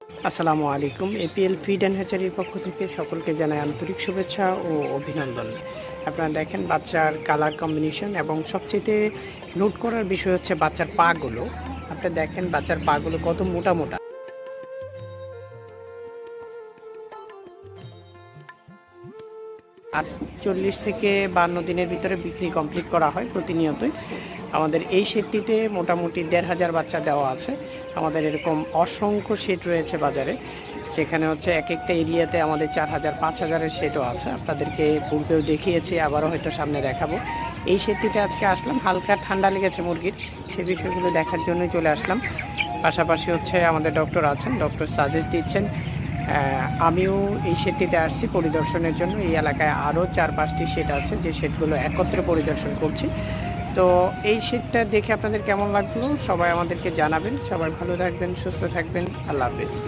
আসসালামু আলাইকুম। APL feed and হ্যাচারির পক্ষ থেকে সকলকে জানাই আন্তরিক শুভেচ্ছা ও অভিনন্দন। আপনারা দেখেন বাচ্চার কালার কম্বিনেশন এবং সবচেয়ে নোট করার বিষয় হচ্ছে বাচ্চার পাগুলো। আপনি দেখেন বাচ্চার পাগুলো কত মোটা মোটা। ৪৮ থেকে ৫২ দিনের ভিতরে বিক্রি কমপ্লিট করা হয় প্রতিনিয়তই। আমাদের এই শেডটিতে মোটামুটি ১,৫০০ বাচ্চা দেওয়া আছে। আমাদের এরকম অসংখ্য শেড রয়েছে বাজারে, যেখানে হচ্ছে এক একটা এরিয়াতে আমাদের ৪,০০০ ৫,০০০-এর শেডও আছে। আপনাদেরকে পূর্বেও দেখিয়েছি, আবারও হয়তো সামনে দেখাবো। এই শেডটিতে আজকে আসলাম, হালকা ঠান্ডা লেগেছে মুরগির, সে বিষয়গুলো দেখার জন্যই চলে আসলাম। পাশাপাশি হচ্ছে আমাদের ডক্টর আছেন, ডক্টর সাজেস্ট দিচ্ছেন। আমিও এই শেডটিতে আসছি পরিদর্শনের জন্য। এই এলাকায় আরও ৪-৫টি শেড আছে, যে শেডগুলো একত্রে পরিদর্শন করছি। তো এই শেডটা দেখে আপনাদের কেমন লাগলো সবাই আমাদেরকে জানাবেন। সবাই ভালো থাকবেন, সুস্থ থাকবেন। আল্লাহ হাফেজ।